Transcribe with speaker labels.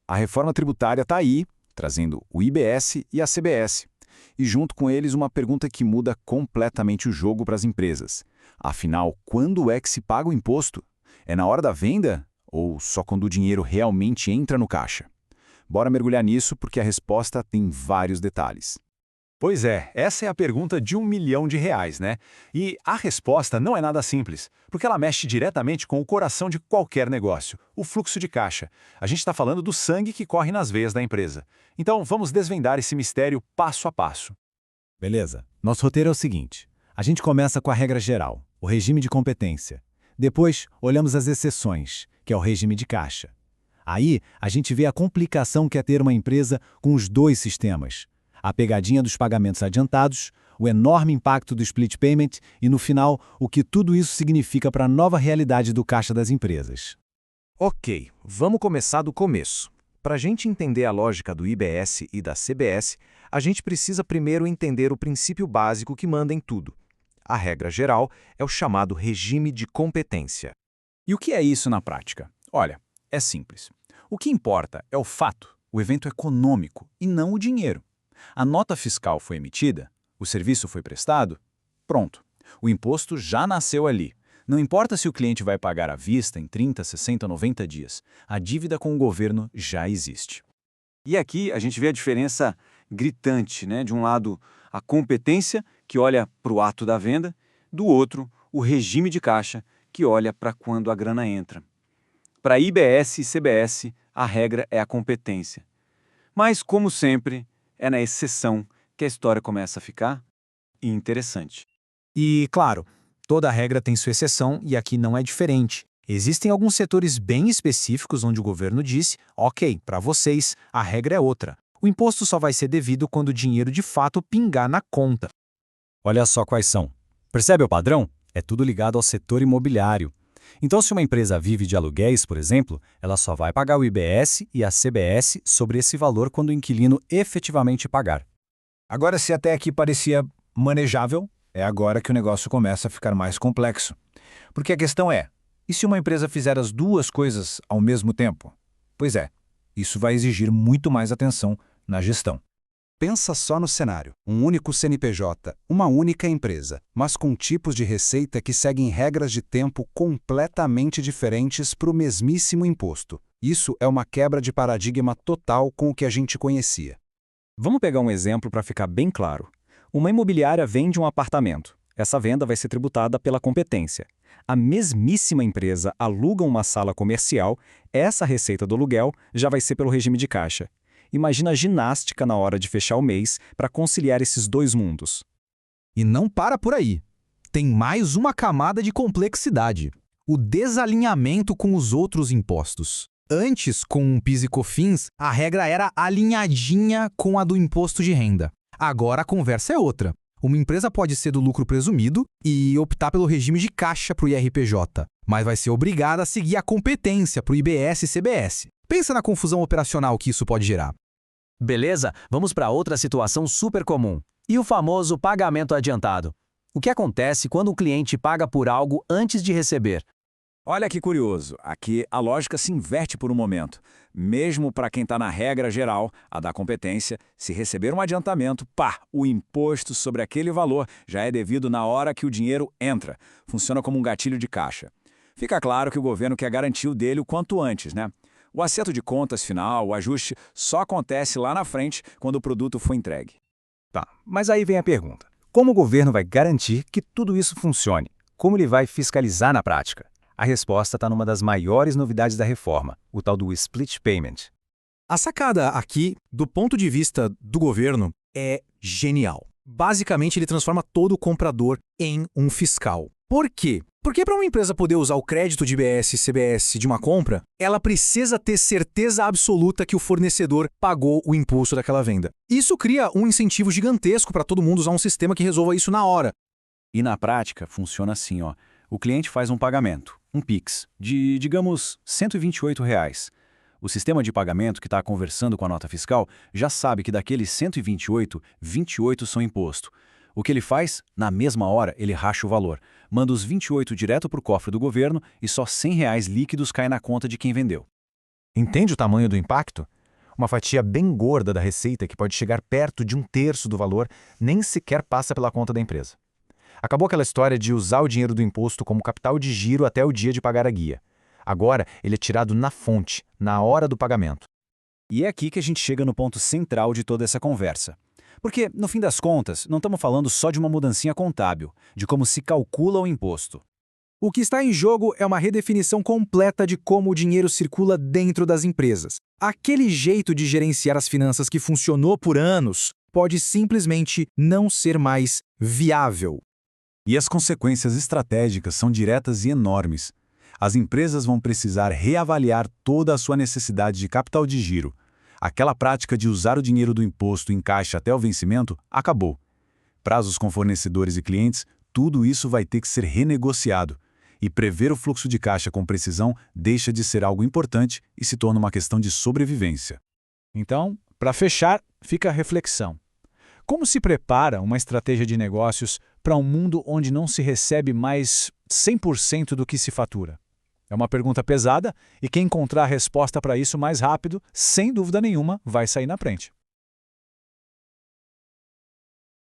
Speaker 1: A reforma tributária está aí, trazendo o IBS e a CBS. E junto com eles uma pergunta que muda completamente o jogo para as empresas. Afinal, quando é que se paga o imposto? É na hora da venda? Ou só quando o dinheiro realmente entra no caixa? Bora mergulhar nisso porque a resposta tem vários detalhes.
Speaker 2: Pois é, essa é a pergunta de R$ 1 milhão, né? E a resposta não é nada simples, porque ela mexe diretamente com o coração de qualquer negócio, o fluxo de caixa. A gente está falando do sangue que corre nas veias da empresa. Então, vamos desvendar esse mistério passo a passo.
Speaker 3: Beleza. Nosso roteiro é o seguinte. A gente começa com a regra geral, o regime de competência. Depois, olhamos as exceções, que é o regime de caixa. Aí, a gente vê a complicação que é ter uma empresa com os dois sistemas. A pegadinha dos pagamentos adiantados, o enorme impacto do split payment e, no final, o que tudo isso significa para a nova realidade do caixa das empresas.
Speaker 4: Ok, vamos começar do começo. Para a gente entender a lógica do IBS e da CBS, a gente precisa primeiro entender o princípio básico que manda em tudo. A regra geral é o chamado regime de competência.
Speaker 1: E o que é isso na prática? Olha, é simples. O que importa é o fato, o evento econômico, e não o dinheiro. A nota fiscal foi emitida, o serviço foi prestado, pronto. O imposto já nasceu ali. Não importa se o cliente vai pagar à vista em 30, 60, 90 dias. A dívida com o governo já existe.
Speaker 2: E aqui a gente vê a diferença gritante, né? De um lado, a competência, que olha para o ato da venda, do outro, o regime de caixa, que olha para quando a grana entra. Para IBS e CBS, a regra é a competência. Mas, como sempre, é na exceção que a história começa a ficar interessante.
Speaker 4: E, claro, toda regra tem sua exceção e aqui não é diferente. Existem alguns setores bem específicos onde o governo disse, ok, para vocês, a regra é outra. O imposto só vai ser devido quando o dinheiro de fato pingar na conta.
Speaker 3: Olha só quais são. Percebe o padrão? É tudo ligado ao setor imobiliário. Então, se uma empresa vive de aluguéis, por exemplo, ela só vai pagar o IBS e a CBS sobre esse valor quando o inquilino efetivamente pagar.
Speaker 5: Agora, se até aqui parecia manejável, é agora que o negócio começa a ficar mais complexo. Porque a questão é, e se uma empresa fizer as duas coisas ao mesmo tempo? Pois é, isso vai exigir muito mais atenção na gestão.
Speaker 6: Pensa só no cenário. Um único CNPJ, uma única empresa, mas com tipos de receita que seguem regras de tempo completamente diferentes para o mesmíssimo imposto. Isso é uma quebra de paradigma total com o que a gente conhecia.
Speaker 4: Vamos pegar um exemplo para ficar bem claro. Uma imobiliária vende um apartamento. Essa venda vai ser tributada pela competência. A mesmíssima empresa aluga uma sala comercial, essa receita do aluguel já vai ser pelo regime de caixa. Imagina a ginástica na hora de fechar o mês para conciliar esses dois mundos.
Speaker 7: E não para por aí. Tem mais uma camada de complexidade: o desalinhamento com os outros impostos. Antes, com o PIS e COFINS, a regra era alinhadinha com a do imposto de renda. Agora a conversa é outra. Uma empresa pode ser do lucro presumido e optar pelo regime de caixa para o IRPJ, mas vai ser obrigada a seguir a competência para o IBS e CBS. Pensa na confusão operacional que isso pode gerar.
Speaker 8: Beleza, vamos para outra situação super comum. E o famoso pagamento adiantado. O que acontece quando o cliente paga por algo antes de receber?
Speaker 1: Olha que curioso, aqui a lógica se inverte por um momento. Mesmo para quem está na regra geral, a da competência, se receber um adiantamento, o imposto sobre aquele valor já é devido na hora que o dinheiro entra. Funciona como um gatilho de caixa. Fica claro que o governo quer garantir o dele o quanto antes, né? O acerto de contas final, o ajuste, só acontece lá na frente quando o produto for entregue.
Speaker 2: Tá, mas aí vem a pergunta. Como o governo vai garantir que tudo isso funcione? Como ele vai fiscalizar na prática? A resposta está numa das maiores novidades da reforma, o tal do split payment.
Speaker 7: A sacada aqui, do ponto de vista do governo, é genial. Basicamente, ele transforma todo o comprador em um fiscal. Por quê? Porque para uma empresa poder usar o crédito de IBS e CBS de uma compra, ela precisa ter certeza absoluta que o fornecedor pagou o impulso daquela venda. Isso cria um incentivo gigantesco para todo mundo usar um sistema que resolva isso na hora.
Speaker 2: E na prática, funciona assim, ó. O cliente faz um pagamento, um Pix, de, digamos, R$ 128. O sistema de pagamento que está conversando com a nota fiscal já sabe que daqueles 128, 28 são imposto. O que ele faz? Na mesma hora, ele racha o valor, manda os 28 direto para o cofre do governo e só R$ 100 líquidos caem na conta de quem vendeu.
Speaker 4: Entende o tamanho do impacto?
Speaker 3: Uma fatia bem gorda da receita, que pode chegar perto de 1/3 do valor, nem sequer passa pela conta da empresa. Acabou aquela história de usar o dinheiro do imposto como capital de giro até o dia de pagar a guia. Agora, ele é tirado na fonte, na hora do pagamento.
Speaker 4: E é aqui que a gente chega no ponto central de toda essa conversa. Porque, no fim das contas, não estamos falando só de uma mudancinha contábil, de como se calcula o imposto.
Speaker 9: O que está em jogo é uma redefinição completa de como o dinheiro circula dentro das empresas. Aquele jeito de gerenciar as finanças que funcionou por anos pode simplesmente não ser mais viável.
Speaker 1: E as consequências estratégicas são diretas e enormes. As empresas vão precisar reavaliar toda a sua necessidade de capital de giro. Aquela prática de usar o dinheiro do imposto em caixa até o vencimento acabou. Prazos com fornecedores e clientes, tudo isso vai ter que ser renegociado. E prever o fluxo de caixa com precisão deixa de ser algo importante e se torna uma questão de sobrevivência.
Speaker 5: Então, para fechar, fica a reflexão. Como se prepara uma estratégia de negócios para um mundo onde não se recebe mais 100% do que se fatura? É uma pergunta pesada e quem encontrar a resposta para isso mais rápido, sem dúvida nenhuma, vai sair na frente.